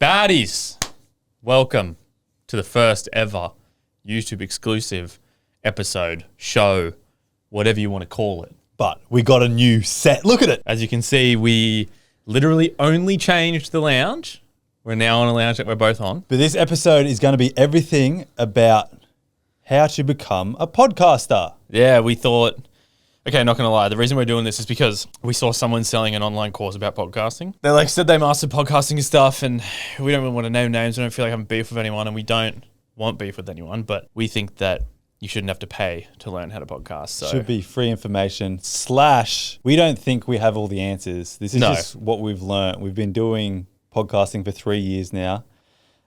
Baddies, welcome to the first ever YouTube exclusive episode, show, whatever you want to call it. But we got a new set. Look at it. As you can see, we literally only changed the lounge. We're now on a lounge that we're both on. But this episode is going to be everything about how to become a podcaster. Yeah, we thought, okay, not going to lie. The reason we're doing this is because we saw someone selling an online course about podcasting. They said they mastered podcasting and stuff, and we don't really want to name names. We don't feel like having beef with anyone, and we don't want beef with anyone, but we think that you shouldn't have to pay to learn how to podcast. So Should be free information / we don't think we have all the answers. This is just what we've learned. We've been doing podcasting for 3 years now,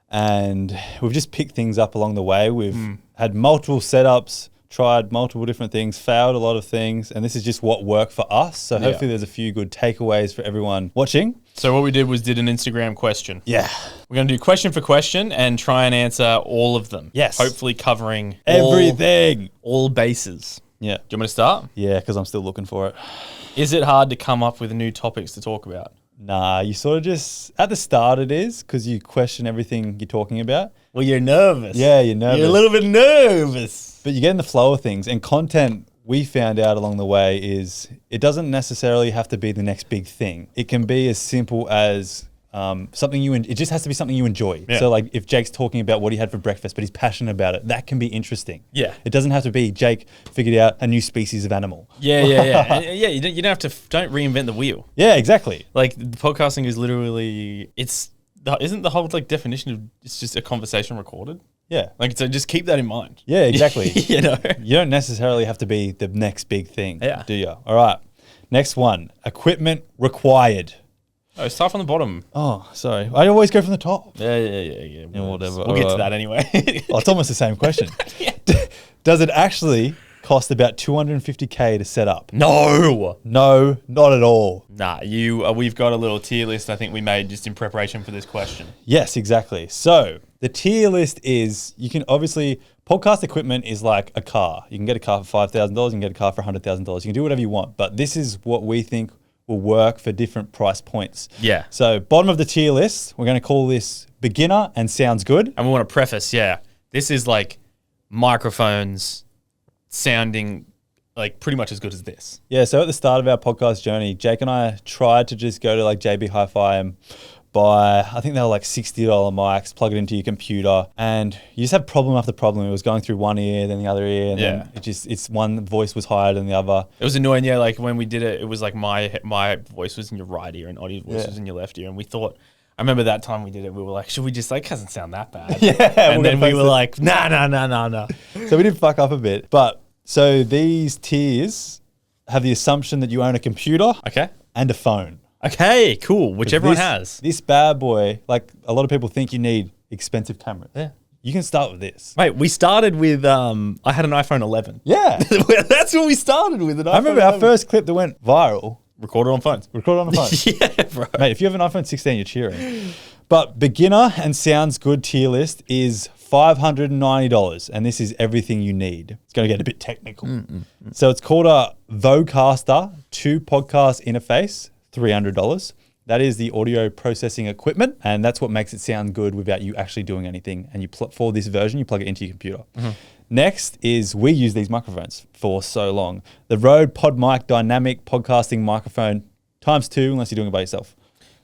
and we've just picked things up along the way. We've had multiple setups, tried multiple different things, failed a lot of things, and this is just what worked for us. So hopefully there's a few good takeaways for everyone watching. So what we did was did an Instagram question. Yeah. We're going to do question for question and try and answer all of them. Yes. Hopefully covering Everything. all bases. Yeah. Do you want me to start? Yeah, because I'm still looking for it. Is it hard to come up with new topics to talk about? Nah, you sort of just, at the start it is, because you question everything you're talking about. Well, you're nervous. Yeah, you're nervous. You're a little bit nervous. But you get in the flow of things, and content we found out along the way is it doesn't necessarily have to be the next big thing. It can be as simple as something it just has to be something you enjoy. Yeah. So like if Jake's talking about what he had for breakfast, but he's passionate about it, that can be interesting. Yeah. It doesn't have to be Jake figured out a new species of animal. Yeah. Yeah, you don't have to, don't reinvent the wheel. Yeah, exactly. Like the podcasting is literally, isn't the whole like definition of it's just a conversation recorded? Yeah. Like, so just keep that in mind. Yeah, exactly. You know? You don't necessarily have to be the next big thing, Yeah. do you? All right. Next one, equipment required. Oh, start from the bottom. Oh, sorry. I always go from the top. Yeah. Whatever. We'll get to that anyway. Well, it's almost the same question. Does it actually cost about $250K to set up? No, not at all. Nah, we've got a little tier list I think we made just in preparation for this question. Yes, exactly. So the tier list is, you can obviously, podcast equipment is like a car. You can get a car for $5,000, you can get a car for $100,000. You can do whatever you want, but this is what we think will work for different price points. Yeah. So bottom of the tier list, we're going to call this beginner and sounds good. And we want to preface, this is like microphones sounding like pretty much as good as this. Yeah, so at the start of our podcast journey, Jake and I tried to just go to like JB Hi-Fi and buy, I think they were like $60 mics, plug it into your computer, and you just have problem after problem. It was going through one ear, then the other ear, and then it's one voice was higher than the other. It was annoying, like when we did it, it was like my voice was in your right ear and Audie's voice was in your left ear, and we thought, I remember that time we did it, we were like, should we just like, it doesn't sound that bad. And then we were like, nah. So we did fuck up a bit, but so these tiers have the assumption that you own a computer and a phone. Okay, cool. Whichever one has. This bad boy, like a lot of people think you need expensive cameras. Yeah. You can start with this. Mate, we started with, I had an iPhone 11. Yeah. That's what we started with. I remember our first clip that went viral. Recorded on phones. Recorded on a phone. Yeah, bro. Mate, if you have an iPhone 16, you're cheering. But beginner and sounds good tier list is $590, and this is everything you need. It's going to get a bit technical. So it's called a Vocaster 2 podcast interface, $300. That is the audio processing equipment, and that's what makes it sound good without you actually doing anything. And for this version, you plug it into your computer. Next is, we use these microphones for so long. The Rode PodMic Dynamic Podcasting Microphone ×2, unless you're doing it by yourself.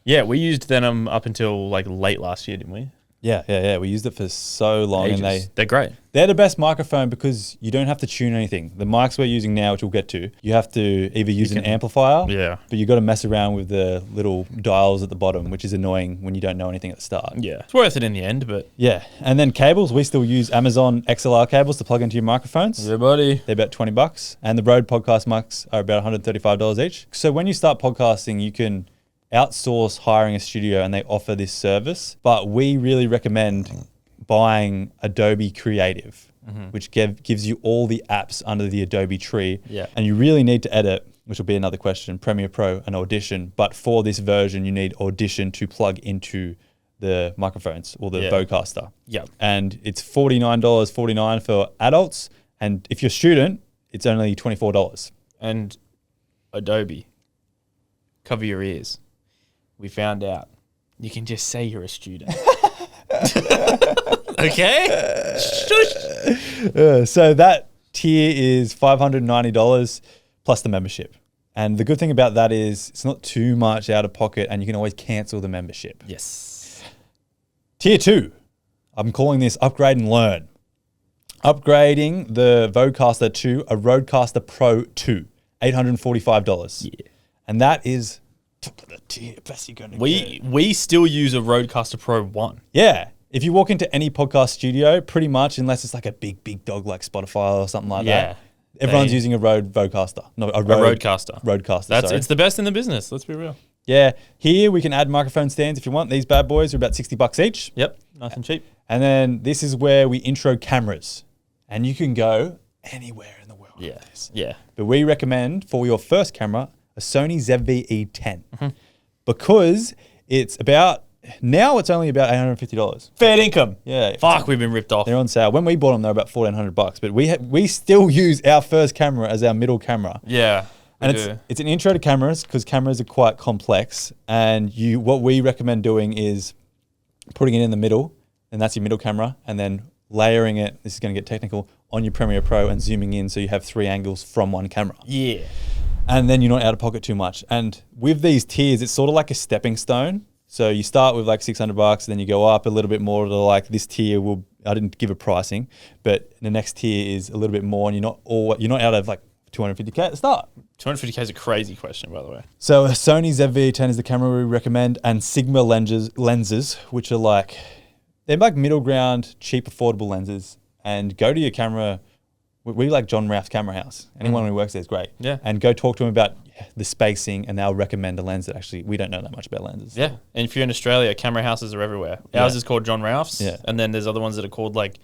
Yeah, we used Venom up until like late last year, didn't we? Yeah. We used it for so long. Ages. And they're great. They're the best microphone because you don't have to tune anything. The mics we're using now, which we'll get to, you have to either use an amplifier, but you got to mess around with the little dials at the bottom, which is annoying when you don't know anything at the start. Yeah, it's worth it in the end, but... Yeah, and then cables, we still use Amazon XLR cables to plug into your microphones. Yeah, buddy. They're about $20, and the Rode podcast mics are about $135 each. So when you start podcasting, you can outsource hiring a studio, and they offer this service, but we really recommend buying Adobe Creative, which gives you all the apps under the Adobe tree. Yeah. And you really need to edit, which will be another question, Premiere Pro and Audition. But for this version, you need Audition to plug into the microphones or the Vocaster. Yeah. And it's $49.49 for adults. And if you're a student, it's only $24. And Adobe, cover your ears. We found out you can just say you're a student. Okay? Shush. So that tier is $590 plus the membership. And the good thing about that is it's not too much out of pocket and you can always cancel the membership. Yes. Tier 2, I'm calling this Upgrade and Learn. Upgrading the Vocaster to a Rodecaster Pro 2, $845. Yeah. And that is top of the tier, best you're going to get. We still use a Rodecaster Pro 1. Yeah. If you walk into any podcast studio, pretty much, unless it's like a big dog like Spotify or something like that, everyone's using a Vocaster. No, a Rodecaster. Rodecaster, It's the best in the business, let's be real. Yeah. Here we can add microphone stands if you want. These bad boys are about $60 each. Yep, nice and cheap. And then this is where we intro cameras. And you can go anywhere in the world with this. Yeah. But we recommend for your first camera, a Sony ZV-E10. Because it's only about $850. Fair income. Yeah. Fuck, we've been ripped off. They're on sale. When we bought them, they were about $1,400. But we still use our first camera as our middle camera. Yeah. And it's an intro to cameras because cameras are quite complex. And what we recommend doing is putting it in the middle, and that's your middle camera, and then layering it, this is going to get technical, on your Premiere Pro and zooming in so you have 3 angles from one camera. Yeah. And then you're not out of pocket too much. And with these tiers, it's sort of like a stepping stone. So you start with like $600, and then you go up a little bit more to like this tier I didn't give a pricing, but the next tier is a little bit more, and you're not out of like $250K at the start. 250K is a crazy question, by the way. So a Sony ZV-E10 is the camera we recommend, and Sigma lenses, which are they're like middle ground, cheap, affordable lenses. And go to your camera. We like John Ralph's Camera House. Anyone who works there is great. Yeah. And go talk to them about the spacing, and they'll recommend a lens that actually, we don't know that much about lenses. Yeah. And if you're in Australia, camera houses are everywhere. Ours is called John Ralph's. Yeah. And then there's other ones that are called like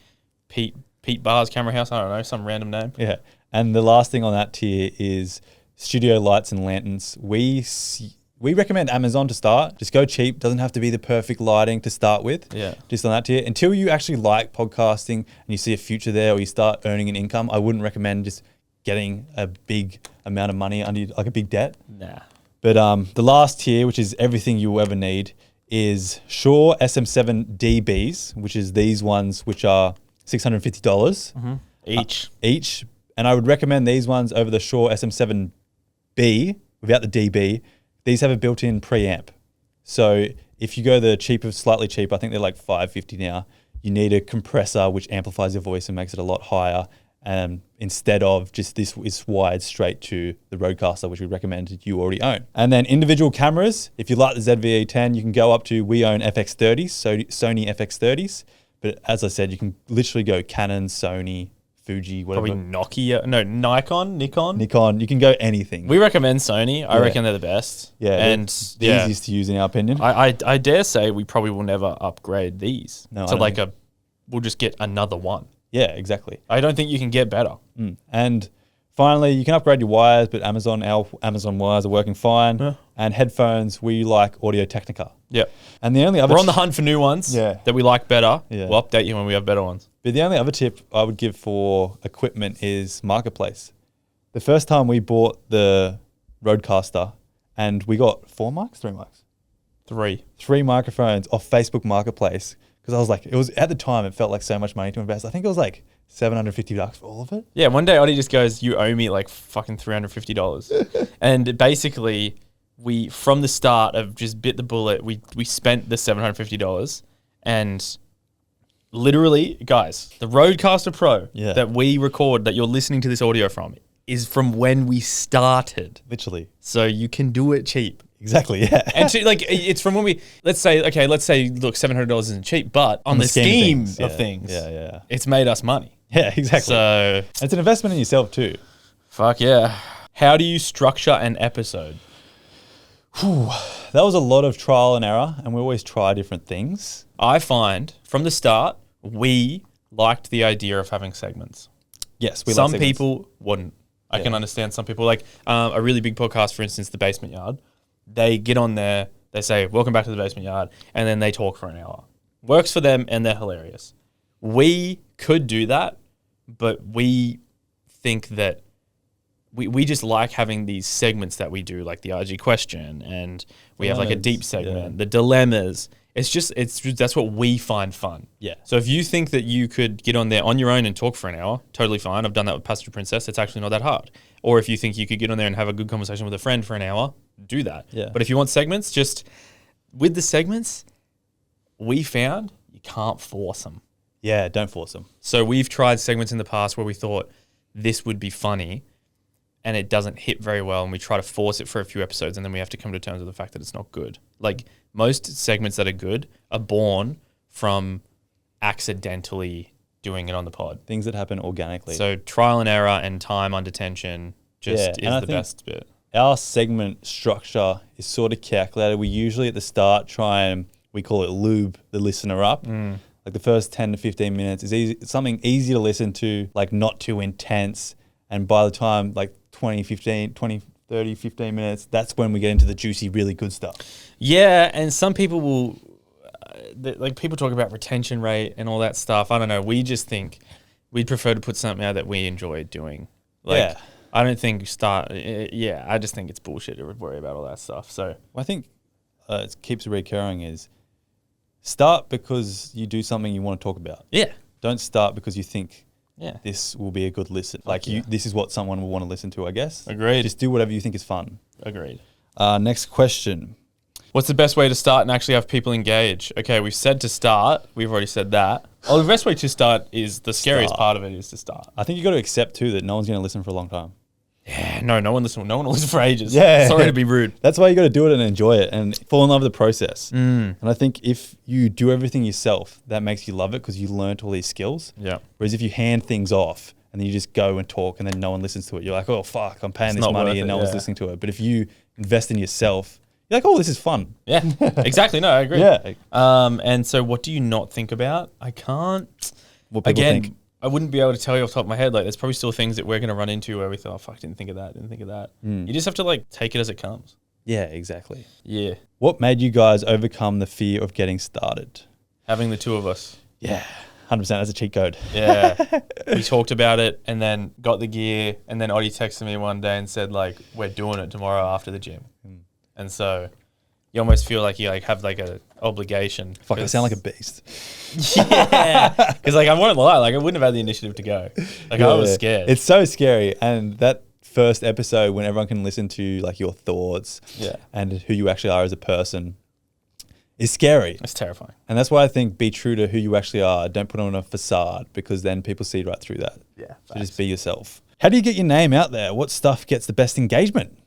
Pete Barr's Camera House. I don't know, some random name. Yeah. And the last thing on that tier is studio lights and lanterns. We recommend Amazon to start. Just go cheap. Doesn't have to be the perfect lighting to start with. Yeah. Just on that tier. Until you actually like podcasting and you see a future there, or you start earning an income, I wouldn't recommend just getting a big amount of money under like a big debt. Nah. But the last tier, which is everything you will ever need, is Shure SM7 DBs, which is these ones, which are $650 each. And I would recommend these ones over the Shure SM7B without the DB. These have a built-in preamp. So if you go the cheapest, slightly cheaper, I think they're like $550 now, you need a compressor which amplifies your voice and makes it a lot higher, instead of just this is wired straight to the Rodecaster, which we recommend you already own. And then individual cameras, if you like the ZV-E10, you can go up to, we own FX30s, so Sony FX30s. But as I said, you can literally go Canon, Sony, Fuji, whatever. Probably Nokia. No, Nikon. You can go anything. We recommend Sony. I reckon they're the best. Yeah. And the easiest to use in our opinion. I dare say we probably will never upgrade these to like we'll just get another one. Yeah, exactly. I don't think you can get better. And finally, you can upgrade your wires, but our Amazon wires are working fine. Yeah. And headphones, we like Audio Technica. Yeah. And the only other we're on the hunt for new ones that we like better. Yeah. We'll update you when we have better ones. But the only other tip I would give for equipment is Marketplace. The first time we bought the Rodecaster, and we got 3 mics? 3 microphones off Facebook Marketplace. Because I was like, at the time, it felt like so much money to invest. I think it was like $750 for all of it. Yeah, one day Oddie just goes, you owe me like fucking $350. And basically, we, from the start of just bit the bullet, we spent the $750. And literally, guys, the Rodecaster Pro that we record, that you're listening to this audio from, is from when we started. Literally. So you can do it cheap. Exactly, yeah. And it's from when let's say, look, $700 isn't cheap, but on the scheme of things, it's made us money. Yeah, exactly. So it's an investment in yourself too. Fuck yeah. How do you structure an episode? That was a lot of trial and error, and we always try different things. I find from the start, we liked the idea of having segments. Yes, some people wouldn't. I can understand some people, like a really big podcast, for instance, The Basement Yard. They get on there, they say, welcome back to The Basement Yard, and then they talk for an hour. Works for them, and they're hilarious. We could do that, but we think that we just like having these segments that we do, like the RG question, and we have like a deep segment, the dilemmas. It's just that's what we find fun. Yeah. So if you think that you could get on there on your own and talk for an hour, totally fine. I've done that with Pastor Princess. It's actually not that hard. Or if you think you could get on there and have a good conversation with a friend for an hour, do that. Yeah. But if you want segments, just with the segments, we found you can't force them. Yeah, don't force them. So we've tried segments in the past where we thought this would be funny, and it doesn't hit very well, and we try to force it for a few episodes, and then we have to come to terms with the fact that it's not good. Like, most segments that are good are born from accidentally doing it on the pod. Things that happen organically. So trial and error and time under tension is the best bit. Our segment structure is sort of calculated. We usually at the start we call it lube the listener up. Like the first 10 to 15 minutes is easy. It's something easy to listen to, like not too intense. And by the time like 20, 30, 15 minutes, that's when we get into the juicy, really good stuff. Yeah, and some people will, like people talk about retention rate and all that stuff. I don't know. We just think we'd prefer to put something out that we enjoy doing. Like, I don't think I just think it's bullshit to worry about all that stuff. So I think it keeps recurring is start because you do something you want to talk about. Yeah. Don't start because you think this will be a good listen. This is what someone will want to listen to, I guess. Agreed. Just do whatever you think is fun. Agreed. Next question. What's the best way to start and actually have people engage? Okay, we've said to start. We've already said that. Oh, the best way to start is the scariest part of it is to start. I think you got to accept too that no one's going to listen for a long time. Yeah, no one will listen for ages. Yeah. Sorry to be rude. That's why you got to do it and enjoy it and fall in love with the process. And I think if you do everything yourself, that makes you love it because you learned all these skills. Yeah. Whereas if you hand things off and then you just go and talk and then no one listens to it, you're like, oh, fuck, I'm paying this money and no one's listening to it. But if you invest in yourself, you're like, oh, this is fun. Yeah, exactly. No, I agree. Yeah. And so what do you not think about? I can't. What people think. I wouldn't be able to tell you off the top of my head. Like, there's probably still things that we're going to run into where we thought, oh, fuck, didn't think of that. You just have to, like, take it as it comes. Yeah, exactly. Yeah. What made you guys overcome the fear of getting started? Having the two of us. Yeah, 100%. That's a cheat code. Yeah. We talked about it and then got the gear. And then Oddie texted me one day and said, like, we're doing it tomorrow after the gym. And so you almost feel like you like have like a obligation. Fuck, I sound like a beast. Yeah. Because like I won't lie, like I wouldn't have had the initiative to go. Like I was scared. It's so scary. And that first episode when everyone can listen to like your thoughts and who you actually are as a person is scary. It's terrifying. And that's why I think be true to who you actually are. Don't put on a facade because then people see right through that. Yeah. So just be yourself. How do you get your name out there? What stuff gets the best engagement?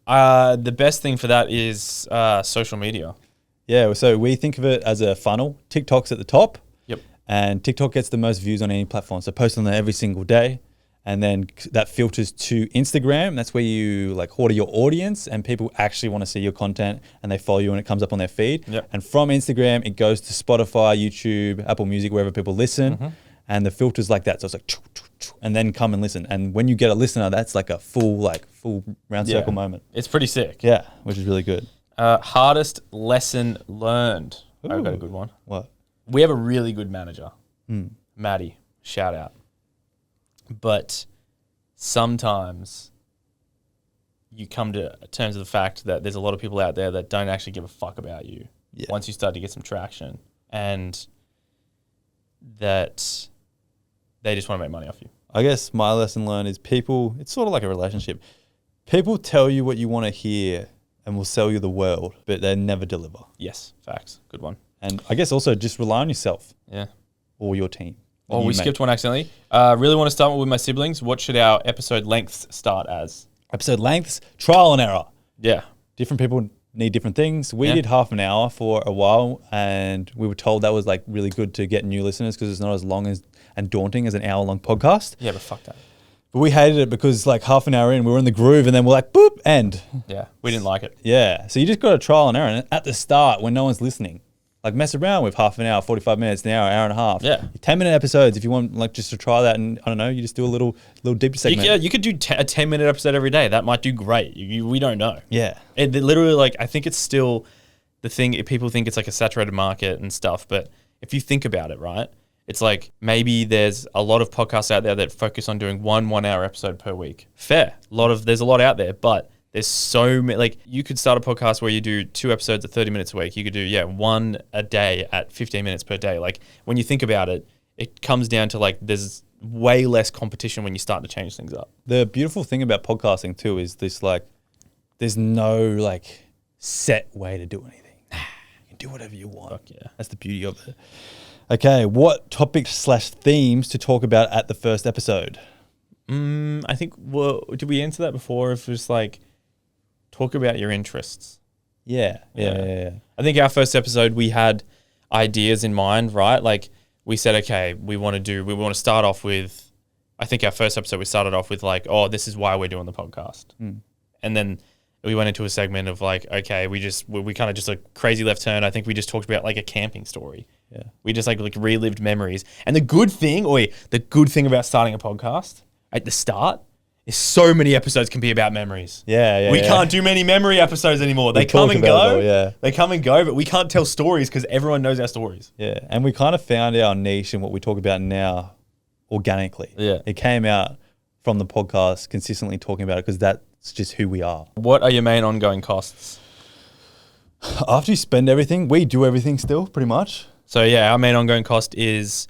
The best thing for that is social media. Yeah, so we think of it as a funnel. TikTok's at the top. Yep. And TikTok gets the most views on any platform. So post on there every single day. And then that filters to Instagram. That's where you like order your audience and people actually want to see your content and they follow you and it comes up on their feed. Yep. And from Instagram, it goes to Spotify, YouTube, Apple Music, wherever people listen. And the filter's like that. So it's like, and then come and listen. And when you get a listener, that's like a full round circle moment. It's pretty sick. Yeah, which is really good. Hardest lesson learned. I've got a good one. What? We have a really good manager, Maddie. Shout out. But sometimes you come to terms with the fact that there's a lot of people out there that don't actually give a fuck about you once you start to get some traction, and that they just want to make money off you. I guess my lesson learned is people, it's sort of like a relationship. People tell you what you want to hear and will sell you the world, but they never deliver. Yes, facts. Good one. And I guess also just rely on yourself. Yeah. Or your team. Oh, we skipped one accidentally. Really want to start with my siblings. What should our episode lengths start as? Episode lengths, trial and error. Yeah. Different people need different things. We did half an hour for a while and we were told that was like really good to get new listeners because it's not as long as and daunting as an hour-long podcast. Yeah, but fuck that. But we hated it because like half an hour in, we were in the groove and then we're like, boop, end. Yeah, we didn't like it. Yeah. So you just got to trial and error. And at the start, when no one's listening, like mess around with half an hour, 45 minutes, an hour, hour and a half. Yeah. 10-minute episodes if you want like just to try that. And I don't know, you just do a little deeper segment. You could do a 10-minute episode every day. That might do great. We don't know. Yeah. It literally, like, I think it's still the thing. People think it's like a saturated market and stuff. But if you think about it, right, It's like maybe there's a lot of podcasts out there that focus on doing 1 hour episode per week. Fair. There's a lot out there, but there's so many, like you could start a podcast where you do 2 episodes at 30 minutes a week. You could do, one a day at 15 minutes per day. Like when you think about it, it comes down to like, there's way less competition when you start to change things up. The beautiful thing about podcasting too is this, like, there's no like set way to do anything. You can do whatever you want. Fuck yeah. That's the beauty of it. Okay, what topics/themes to talk about at the first episode? I think, did we answer that before? If it's like, talk about your interests. Yeah. I think our first episode, we had ideas in mind, right? Like we said, okay, we want to start off with, I think our first episode, we started off with like, oh, this is why we're doing the podcast. And then we went into a segment of like, okay, we kind of just a crazy left turn. I think we just talked about like a camping story. Yeah. We just like relived memories. And the good thing about starting a podcast at the start is so many episodes can be about memories. We can't do many memory episodes anymore. They come and go. They come and go, but we can't tell stories because everyone knows our stories. Yeah. And we kind of found our niche in what we talk about now organically. Yeah. It came out from the podcast consistently talking about it because that's just who we are. What are your main ongoing costs? After you spend everything, we do everything still pretty much. So yeah, our main ongoing cost is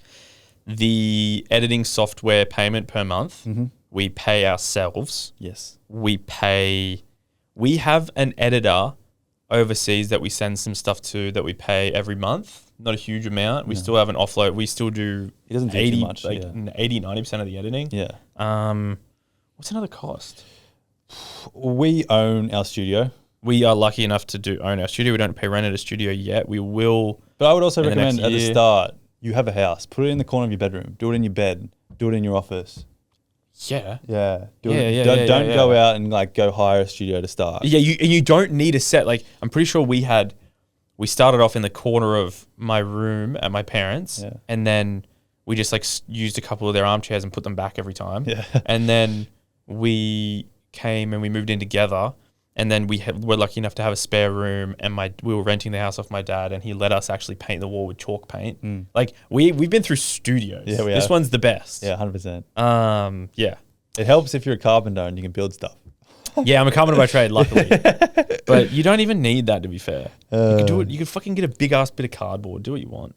the editing software payment per month. We pay ourselves. Yes. We have an editor overseas that we send some stuff to that we pay every month. Not a huge amount. We still have an offload. We still do He doesn't do 80, too much. like 80, 90% of the editing. Yeah. What's another cost? We own our studio. We are lucky enough to own our studio. We don't pay rent at a studio yet. We will. But I would also in the recommend next at the year. start, you have a house. Put it in the corner of your bedroom. Do it in your bed. Do it in your office. Yeah. Yeah. Yeah, Don't go out and like go hire a studio to start. Yeah, you don't need a set. Like I'm pretty sure we started off in the corner of my room at my parents, and then we just like used a couple of their armchairs and put them back every time. Yeah. And then we came and we moved in together, and then we're lucky enough to have a spare room, and we were renting the house off my dad, and he let us actually paint the wall with chalk paint. Like we've been through studios. Yeah, this one's the best. Yeah, 100%. Yeah. It helps if you're a carpenter and you can build stuff. Yeah, I'm a carpenter by trade, luckily. But you don't even need that, to be fair. You can do it. You can fucking get a big ass bit of cardboard. Do what you want.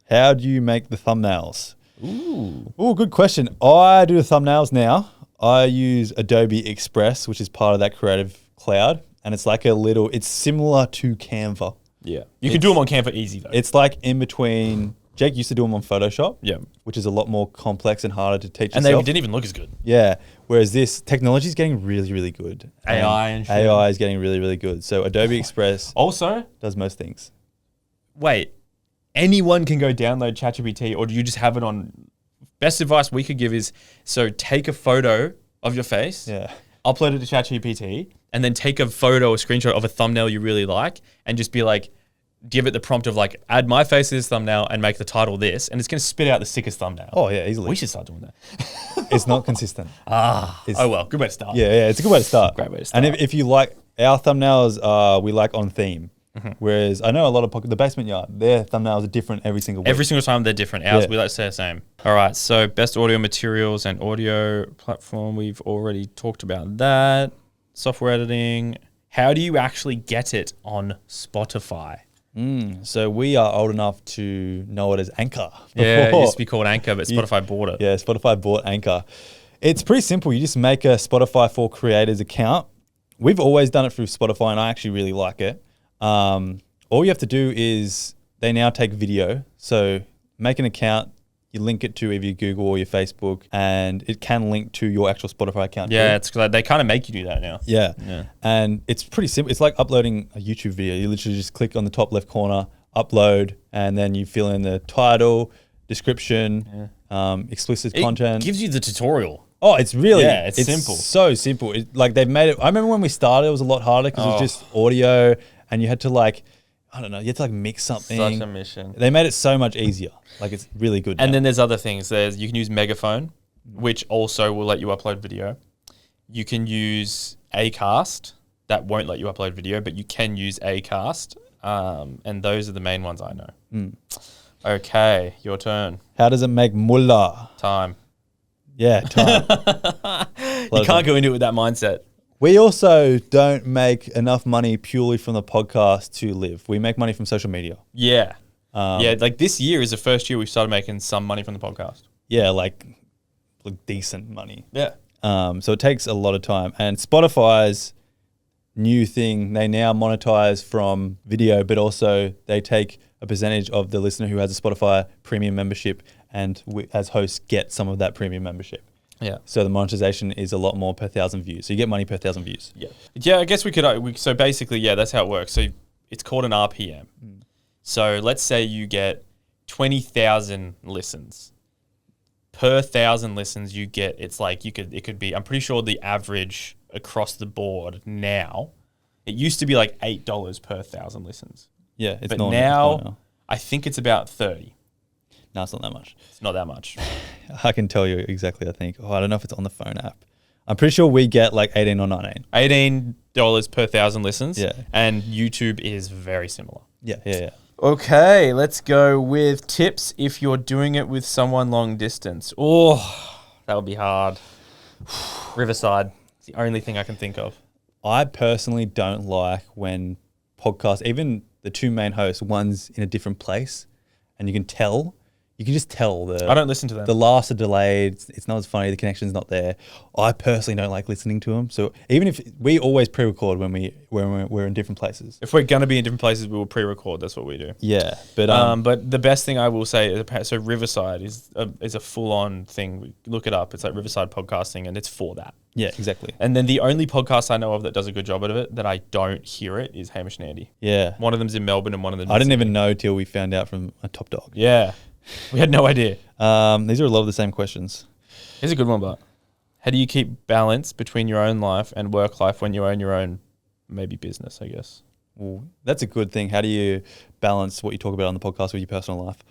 How do you make the thumbnails? Ooh, Good question. I do the thumbnails now. I use Adobe Express, which is part of that Creative Cloud, and it's like it's similar to Canva. Yeah. You can do them on Canva easy, though. It's like in between. Jake used to do them on Photoshop, Yeah. which is a lot more complex and harder to teach And they yourself. didn't even look as good. Yeah. Whereas this technology is getting really, really good. AI and shit. AI is getting really, really good. So Adobe Express Also, does most things. wait, anyone can go download ChatGPT, or do you just have it on? Best advice we could give is, so take a photo of your face, Yeah. upload it to ChatGPT, and then take a photo or screenshot of a thumbnail you really like, and just be like, give it the prompt of like, add my face to this thumbnail and make the title this, and it's going to spit out the sickest thumbnail. Oh, yeah, easily. We should start doing that. It's not consistent. Oh well, good way to start. Yeah, it's a good way to start. Great way to start. And if you like, our thumbnails, we like on theme. Whereas I know a lot of the Basement Yard, their thumbnails are different every single week. Every single time they're different. Ours, Yeah. we like to say the same. All right, so best audio materials and audio platform. We've already talked about that. Software editing. How do you actually get it on Spotify? So we are old enough to know it as Anchor. Yeah, it before. used to be called Anchor, but Spotify bought it. Yeah, Spotify bought Anchor. It's pretty simple. You just make a Spotify for Creators account. We've always done it through Spotify, and I actually really like it. All you have to do is they now take video. So make an account, you link it to either your Google or your Facebook, and it can link to your actual Spotify account. Yeah, too. it's like they kind of make you do that now. Yeah. Yeah. And it's pretty simple. It's like uploading a YouTube video. You literally just click on the top left corner, upload, and then you fill in the title, description, explicit content. It gives you the tutorial. Oh, it's really, it's simple. So simple. Like they've made it. I remember when we started, it was a lot harder because it was just audio and you had to like, I don't know, you had to like mix something. Such a mission. They made it so much easier. Like it's really good. And now. then there's other things. You can use Megaphone, which also will let you upload video. You can use Acast. That won't let you upload video, but you can use Acast. And those are the main ones I know. Okay, your turn. How does it make mullah? Time. Yeah, time. You can't go into it with that mindset. We also don't make enough money purely from the podcast to live. We make money from social media. Yeah. Yeah, like this year is the first year we started making some money from the podcast. Yeah, like decent money. Yeah. So it takes a lot of time. And Spotify's new thing, they now monetize from video, but also they take a percentage of the listener who has a Spotify premium membership, and we, as hosts, get some of that premium membership. Yeah. So the monetization is a lot more per 1,000 views. So you get money per 1,000 views. Yeah. Yeah, I guess we could. So basically, yeah, that's how it works. So it's called an RPM. So let's say you get 20,000 listens. Per 1,000 listens, you get, it's like it could be, I'm pretty sure the average across the board now, it used to be like $8 per 1,000 listens. Yeah. It's But not now, I think it's about 30. No, it's not that much. It's not that much. I can tell you exactly, I think. I don't know if it's on the phone app. I'm pretty sure we get like 18 or 19. $18 per 1,000 listens. Yeah. And YouTube is very similar. Yeah. Okay, let's go with tips if you're doing it with someone long distance. Oh, that would be hard. Riverside. It's the only thing I can think of. I personally don't like when podcasts, even the two main hosts, one's in a different place, and you can just tell I don't listen to them. the laughs are delayed. It's not as funny. The connection's not there. I personally don't like listening to them. So even if we always pre-record when we're in different places. If we're gonna be in different places, we will pre-record. That's what we do. Yeah, but But the best thing I will say is so Riverside is a full-on thing. Look it up. It's like Riverside Podcasting, and it's for that. yeah, exactly. And then the only podcast I know of that does a good job of it that I don't hear it is Hamish and Andy. Yeah, One of them's in Melbourne and one of them. I didn't even know till we found out from a Top Dog. Yeah, we had no idea. These are a lot of the same questions. Here's a good one, but how do you keep balance between your own life and work life when you own your own, maybe business, I guess? Well, that's a good thing. How do you balance what you talk about on the podcast with your personal life?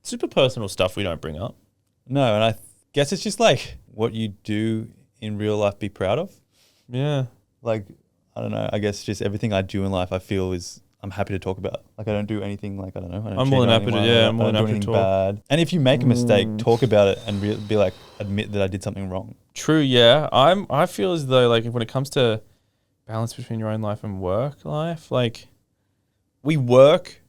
Super personal stuff we don't bring up. No, and I guess it's just like what you do in real life, be proud of. Yeah. Like, I don't know. I guess just everything I do in life, I feel I'm happy to talk about. Like, I don't do anything like, I don't know. I'm more than happy to, I'm more than happy to talk. Bad. And if you make a mistake, talk about it and be like, admit that I did something wrong. True, yeah. I feel as though, like, when it comes to balance between your own life and work life, like, we work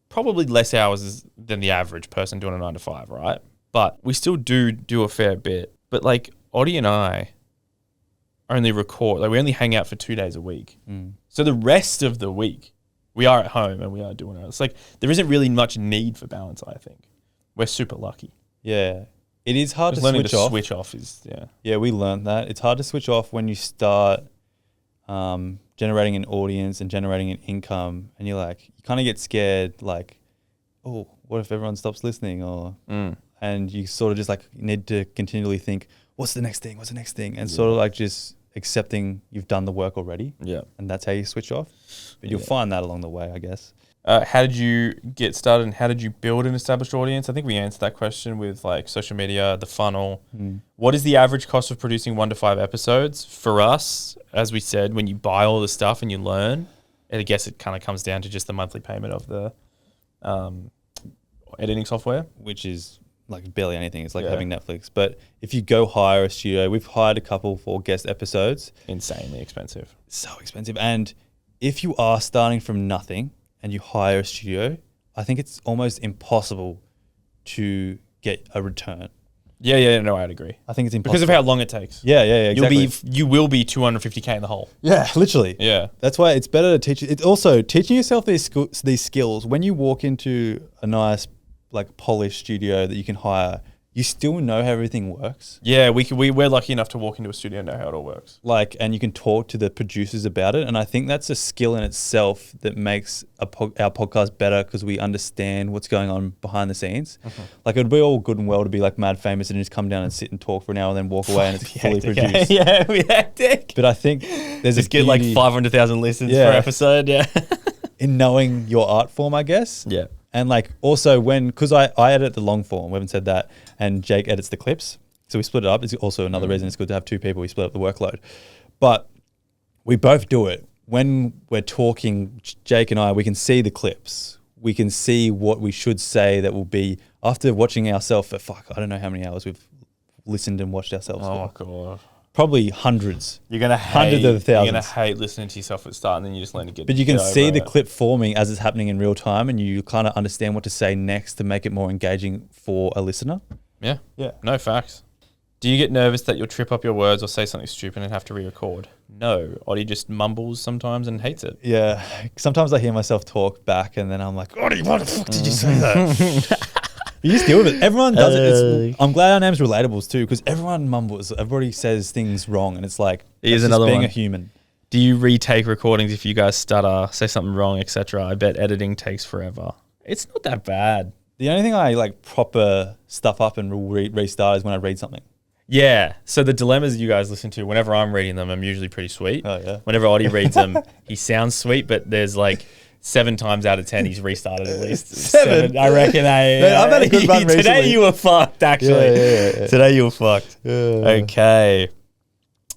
probably less hours than the average person doing a 9 to 5, right? But we still do a fair bit. But, like, Oddie and I only record, like, we only hang out for 2 days a week. So the rest of the week, we are at home and we are doing it. It's like, there isn't really much need for balance, I think. We're super lucky. Yeah. It is hard Just to learning switch off. Switch off is, yeah. Yeah, we learned that. It's hard to switch off when you start generating an audience and generating an income, and you're like, you kind of get scared, like, oh, what if everyone stops listening? Or and you sort of just like need to continually think, what's the next thing? What's the next thing? And sort of like just accepting you've done the work already. Yeah. And that's how you switch off. But you'll find that along the way, I guess. How did you get started and how did you build an established audience? I think we answered that question with like social media, the funnel. What is the average cost of producing 1 to 5 episodes? For us, as we said, when you buy all the stuff and you learn, and I guess it kind of comes down to just the monthly payment of the editing software. Which is like barely anything. It's like having Netflix. But if you go hire a studio, we've hired a couple for guest episodes. Insanely expensive. So expensive. And if you are starting from nothing and you hire a studio, I think it's almost impossible to get a return. Yeah, no, I'd agree. I think it's impossible. Because of how long it takes. Yeah, exactly. You will be 250K in the hole. Yeah, literally. Yeah. That's why it's better to teach. It's also teaching yourself these skills. When you walk into a nice, like, polished studio that you can hire, you still know how everything works. Yeah, we're lucky enough to walk into a studio and know how it all works. Like, and you can talk to the producers about it. And I think that's a skill in itself that makes our podcast better, because we understand what's going on behind the scenes. Like, it would be all good and well to be like mad famous and just come down and sit and talk for an hour and then walk away and it's fully produced. Yeah, we hectic. But I think there's just get like 500,000 listens per episode. Yeah. in knowing your art form, I guess. Yeah. And like also because I edit the long form, we haven't said that, and Jake edits the clips. So we split it up. It's also another reason it's good to have two people. We split up the workload. But we both do it. When we're talking, Jake and I, we can see the clips. we can see what we should say that will be after watching ourselves for I don't know how many hours we've listened and watched ourselves Oh, for. God. Probably hundreds. You're going to hundreds of thousands. You're going to hate listening to yourself at the start and then you just learn to get But you can see the it. clip forming as it's happening in real time, and you kind of understand what to say next to make it more engaging for a listener. Yeah. Yeah. No, facts. Do you get nervous that you'll trip up your words or say something stupid and have to re-record? No. Oddie just mumbles sometimes and hates it. Yeah. Sometimes I hear myself talk back and then I'm like, Oddie, why the fuck did you say that? You just deal with it. Everyone does it. I'm glad our name's relatables too, because everyone mumbles. Everybody says things wrong, and it's like, Here's that's another just being one. a human. Do you retake recordings if you guys stutter, say something wrong, etc.? I bet editing takes forever. It's not that bad. The only thing I like proper stuff up and restart is when I read something. Yeah. So the dilemmas you guys listen to, whenever I'm reading them, I'm usually pretty sweet. Oh, yeah. Whenever Oddie reads them, he sounds sweet, but there's like 7 times out of 10 he's restarted at least. 7? I reckon. Man, I've had a good run recently. Today you were fucked, actually. Yeah. Today you were fucked. Yeah. Okay.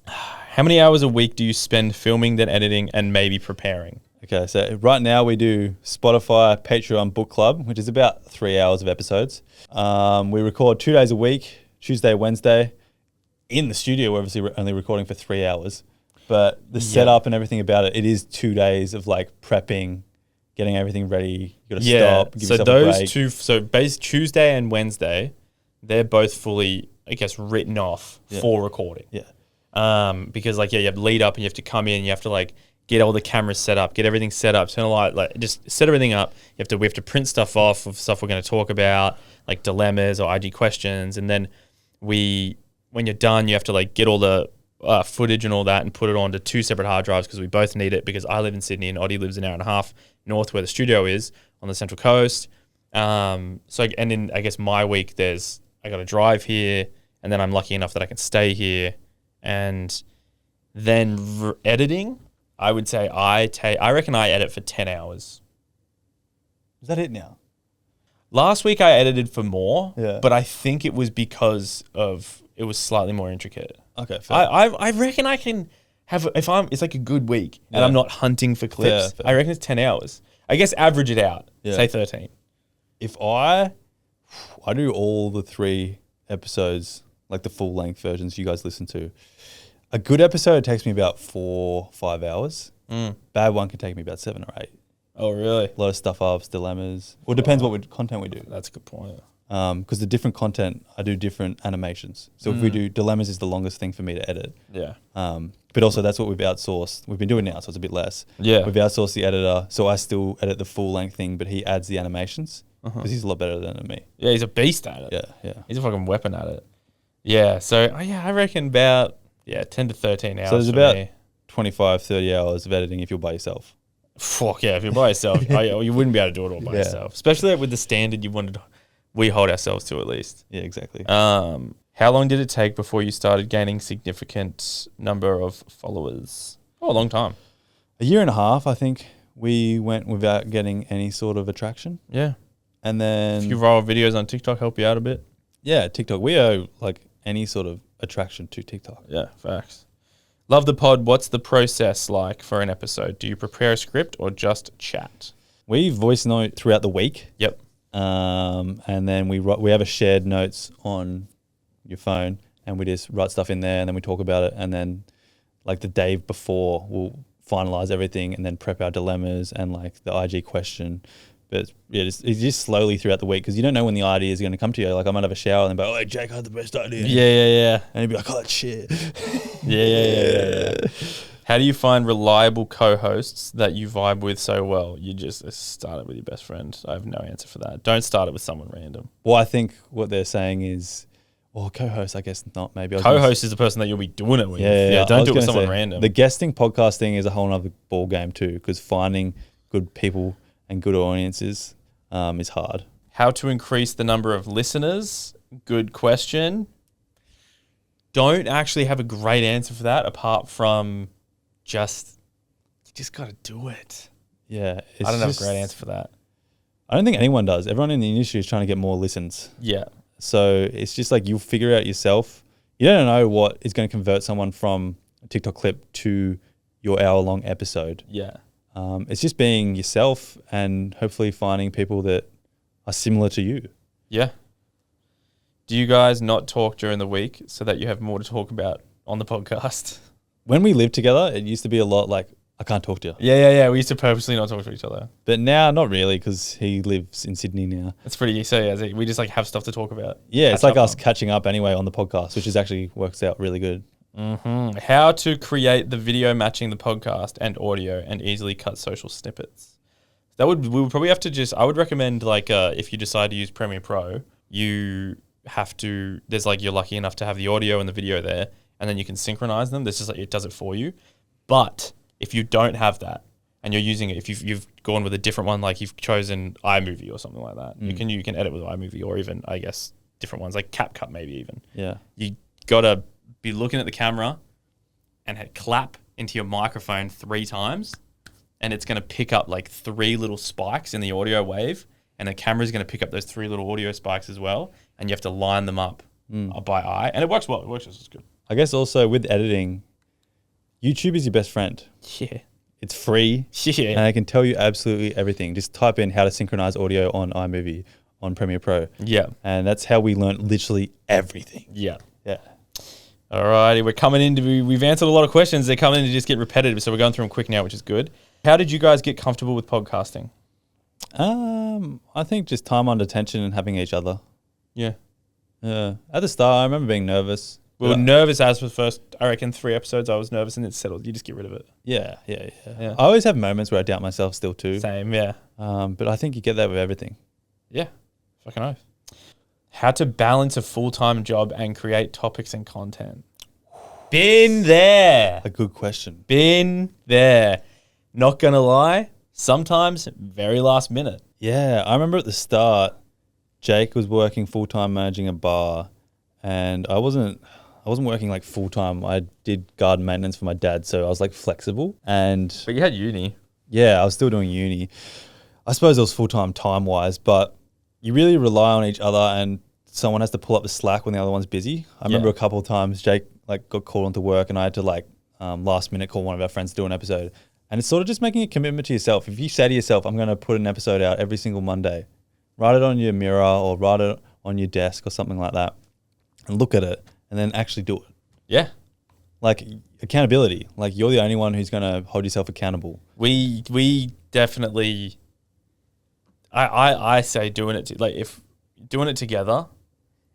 How many hours a week do you spend filming, then editing, and maybe preparing? Okay, so right now we do Spotify, Patreon, Book Club, which is about 3 hours of episodes. We record 2 days a week, Tuesday, Wednesday. In the studio, we're obviously only recording for 3 hours. But the setup and everything about it, it is 2 days of like prepping, getting everything ready. You got to stop, give yourself a break. Base Tuesday and Wednesday, they're both fully, I guess, written off for recording. Yeah. Because like, you have to lead up and you have to come in, you have to like get all the cameras set up, get everything set up, turn the light, like just set everything up. We have to print stuff off of stuff we're going to talk about, like dilemmas or IG questions. And then when you're done, you have to like get all the footage and all that and put it onto 2 separate hard drives because we both need it, because I live in Sydney and Oddie lives an hour and a half north where the studio is on the Central Coast. And in, I guess, my week, I got to drive here, and then I'm lucky enough that I can stay here. And then editing, I would say I reckon I edit for 10 hours. Is that it now? Last week I edited for more, Yeah. but I think it was because it was slightly more intricate. Okay, fair. I reckon I can have, it's like a good week and I'm not hunting for clips. Fair. I reckon it's 10 hours. I guess average it out. Yeah. Say 13. If I do all the 3 episodes, like the full length versions you guys listen to, a good episode takes me about 4-5 hours. Bad one can take me about 7 or 8. Oh, really? A lot of stuff ups, dilemmas. Well, it depends what content we do. That's a good point. Because the different content, I do different animations. So if we do dilemmas, is the longest thing for me to edit. Yeah. But also that's what we've outsourced. We've been doing now, so it's a bit less. Yeah. We've outsourced the editor, so I still edit the full length thing, but he adds the animations because he's a lot better than me. Yeah, he's a beast at it. Yeah. He's a fucking weapon at it. Yeah, so I reckon about 10 to 13 hours. So there's for about me. 25, 30 hours of editing if you're by yourself. Fuck yeah, if you're by yourself, you wouldn't be able to do it all by yourself. Especially with the standard we hold ourselves to at least. Yeah, exactly. How long did it take before you started gaining significant number of followers? Oh, a long time. A year and a half, I think, we went without getting any sort of attraction. Yeah. And then... A few viral videos on TikTok help you out a bit. Yeah, TikTok. We owe like any sort of attraction to TikTok. Yeah, facts. Love the pod. What's the process like for an episode? Do you prepare a script or just chat? We voice note throughout the week. Yep. And then we have a shared notes on your phone, and we just write stuff in there, and then we talk about it, and then like the day before we'll finalize everything and then prep our dilemmas and like the IG question. But yeah, it's just slowly throughout the week, because you don't know when the idea is going to come to you. Like I might have a shower and then be like, oh, hey, Jake, I had the best idea. Yeah. And he'd be like, oh, that shit. Yeah. How do you find reliable co-hosts that you vibe with so well? You just start it with your best friend. I have no answer for that. Don't start it with someone random. Well, I think what they're saying is, well, co-host, I guess not. Maybe co-host is the person that you'll be doing it with. Yeah. Don't do it with someone random. The guesting podcasting is a whole other ball game too, because finding good people and good audiences is hard. How to increase the number of listeners? Good question. Don't actually have a great answer for that, apart from you just got to do it. Yeah. I don't have a great answer for that. I don't think anyone does. Everyone in the industry is trying to get more listens. Yeah. So it's just like you'll figure it out yourself. You don't know what is going to convert someone from a TikTok clip to your hour-long episode. Yeah. It's just being yourself and hopefully finding people that are similar to you. Yeah. Do you guys not talk during the week so that you have more to talk about on the podcast? When we lived together, it used to be a lot like, I can't talk to you. Yeah. We used to purposely not talk to each other. But now, not really, because he lives in Sydney now. It's pretty easy. Yeah, we just like have stuff to talk about. Yeah, it's like us catching up anyway on the podcast, which is actually works out really good. Mm-hmm. How to create the video matching the podcast and audio and easily cut social snippets. We would probably have to I would recommend like if you decide to use Premiere Pro, you have to, you're lucky enough to have the audio and the video there, and then you can synchronize them. This is like, it does it for you. But if you don't have that and you're using it, if you've gone with a different one, like you've chosen iMovie or something like that, you can edit with iMovie, or even, I guess, different ones like CapCut maybe even. Yeah. You gotta be looking at the camera and clap into your microphone 3 times, and it's gonna pick up like 3 little spikes in the audio wave, and the camera's gonna pick up those 3 little audio spikes as well, and you have to line them up by eye, and it works well. It works just as good. I guess also with editing, YouTube is your best friend. Yeah. It's free. Yeah. And I can tell you absolutely everything. Just type in how to synchronize audio on iMovie on Premiere Pro. Yeah. And that's how we learned literally everything. Yeah. Yeah. Alrighty, we're coming in we've answered a lot of questions. They're coming in to just get repetitive, so we're going through them quick now, which is good. How did you guys get comfortable with podcasting? I think just time under tension and having each other. Yeah. At the start, I remember being nervous. We were nervous as for the first, I reckon, 3 episodes. I was nervous, and it's settled. You just get rid of it. Yeah. I always have moments where I doubt myself still too. Same, yeah. But I think you get that with everything. Yeah, fucking oath. How to balance a full-time job and create topics and content. Been there. A good question. Been there. Not gonna lie, sometimes very last minute. Yeah, I remember at the start, Jake was working full-time managing a bar, and I wasn't working like full-time. I did garden maintenance for my dad, so I was like flexible. And But you had uni. yeah, I was still doing uni. I suppose it was full-time time-wise, but you really rely on each other, and someone has to pull up the slack when the other one's busy. I remember a couple of times Jake like got called into work, and I had to like last minute call one of our friends to do an episode. And it's sort of just making a commitment to yourself. If you say to yourself, I'm going to put an episode out every single Monday, write it on your mirror or write it on your desk or something like that, and look at it, and then actually do it. Yeah. Like accountability. Like you're the only one who's going to hold yourself accountable. We definitely, I say doing it, if doing it together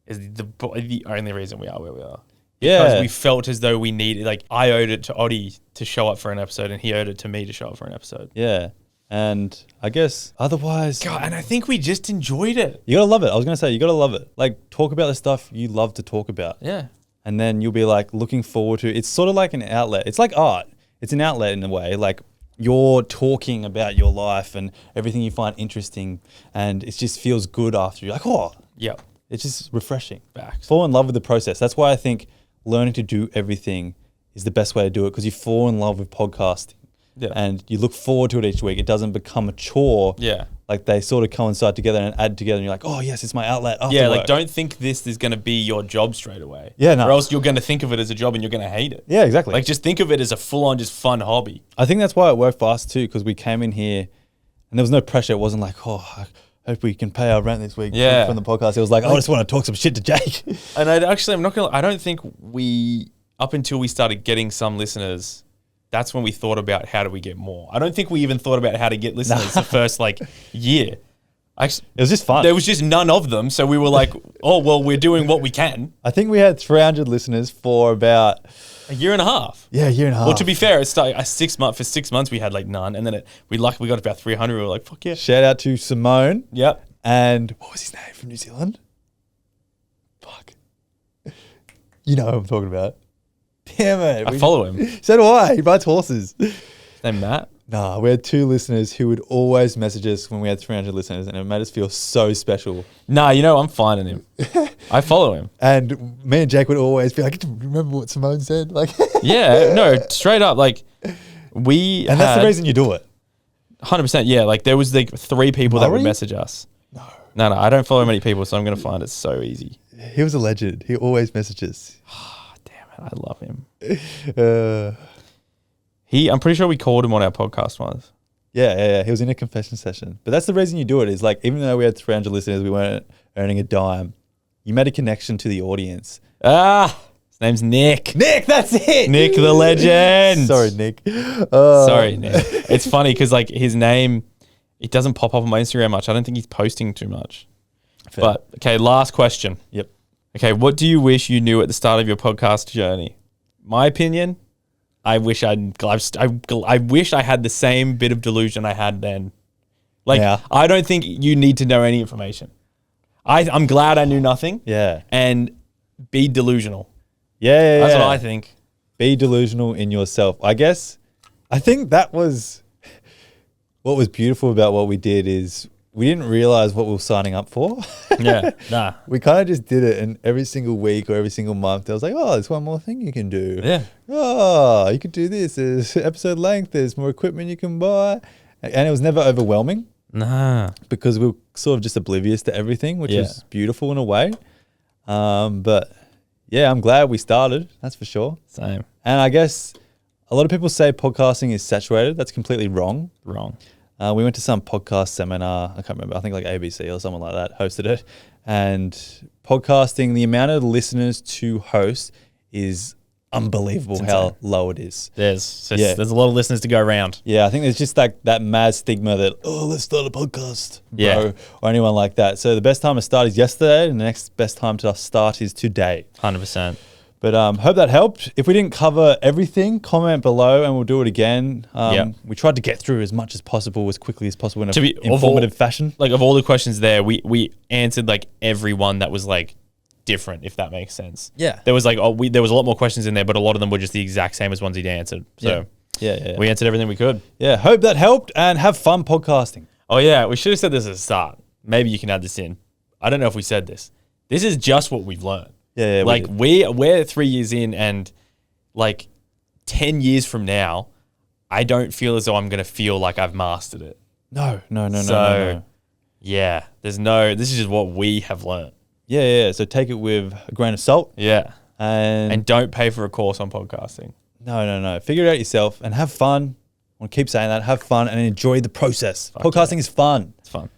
is the only reason we are where we are. Yeah. Because we felt as though we needed, like I owed it to Oddie to show up for an episode, and he owed it to me to show up for an episode. Yeah. And I guess otherwise... God, and I think we just enjoyed it. You got to love it. I was going to say, you got to love it. Like talk about the stuff you love to talk about. Yeah. And then you'll be like looking forward to, it's sort of like an outlet. It's like art. It's an outlet in a way. Like you're talking about your life and everything you find interesting, and it just feels good after. You're like, oh, yeah. It's just refreshing. Facts. Fall in love with the process. That's why I think learning to do everything is the best way to do it, because you fall in love with podcasting. Yeah. And you look forward to it each week. It doesn't become a chore. Yeah. Like they sort of coincide together and add together, and you're like, oh yes, it's my outlet after Yeah, work. like don't think this is going to be your job straight away. Yeah, no. Or else you're going to think of it as a job and you're going to hate it. Yeah, exactly. Like just think of it as a full-on just fun hobby. I think that's why it worked for us too, because we came in here and there was no pressure. It wasn't like, oh, I hope we can pay our rent this week from the podcast. It was like, I just want to talk some shit to Jake. And I don't think up until we started getting some listeners, that's when we thought about how do we get more. I don't think we even thought about how to get listeners the first year. It was just fun. There was just none of them. So we were like, oh, well, we're doing what we can. I think we had 300 listeners for about a year and a half. Yeah, a year and a half. Well, to be fair, it's like 6 months. For 6 months, we had none. And then we got about 300. We were like, fuck yeah. Shout out to Simone. Yep. And what was his name from New Zealand? Fuck. You know who I'm talking about. Damn it. I follow him. So do I. He rides horses. His name Matt? Nah, we had 2 listeners who would always message us when we had 300 listeners, and it made us feel so special. Nah, I'm finding him. I follow him. And me and Jake would always be like, do you remember what Simone said? Yeah, no, straight up. And that's the reason you do it. 100%. Yeah, there was 3 people that would message us. No, I don't follow many people, so I'm going to find it so easy. He was a legend. He always messages. Damn it, I love him. I'm pretty sure we called him on our podcast once. Yeah. He was in a confession session. But that's the reason you do it is like, even though we had 300 listeners, we weren't earning a dime. You made a connection to the audience. His name's Nick. Nick, that's it. Nick the legend. Sorry, Nick. Sorry, Nick. It's funny because like his name, it doesn't pop up on my Instagram much. I don't think he's posting too much. Fair. But okay, last question. Yep. Okay, what do you wish you knew at the start of your podcast journey? My opinion, I wish I wish I had the same bit of delusion I had then. Like, Yeah. I don't think you need to know any information. I'm glad I knew nothing. Yeah. And be delusional. Yeah. That's what I think. Be delusional in yourself. I think that was what was beautiful about what we did is we didn't realize what we were signing up for. Yeah. Nah. We kind of just did it, and every single week or every single month, there was like, oh, there's one more thing you can do. Yeah. Oh, you could do this. There's episode length. There's more equipment you can buy. And it was never overwhelming Nah. because we were sort of just oblivious to everything, which was beautiful in a way. But yeah, I'm glad we started. That's for sure. Same. And I guess a lot of people say podcasting is saturated. That's completely wrong. Wrong. We went to some podcast seminar. I can't remember. I think like ABC or someone like that hosted it. And podcasting, the amount of listeners to host is unbelievable how low it is. There's a lot of listeners to go around. Yeah, I think there's just like that mad stigma that, oh, let's start a podcast, bro, Yeah. or anyone like that. So the best time to start is yesterday, and the next best time to start is today. 100%. But hope that helped. If we didn't cover everything, comment below and we'll do it again. We tried to get through as much as possible, as quickly as possible in an informative fashion. Like of all the questions there, we answered like every one that was like different, if that makes sense. Yeah. There was like there was a lot more questions in there, but a lot of them were just the exact same as ones he'd answered. So Yeah. we answered everything we could. Yeah, hope that helped and have fun podcasting. Oh yeah, we should have said this at the start. Maybe you can add this in. I don't know if we said this. This is just what we've learned. Yeah, like we're 3 years in, and like 10 years from now, I don't feel as though I'm gonna feel like I've mastered it. No. Yeah, this is just what we have learned. Yeah. So take it with a grain of salt. Yeah. And And don't pay for a course on podcasting. no. Figure it out yourself and have fun. I want to keep saying that. Have fun and enjoy the process. Podcasting is fun. It's fun.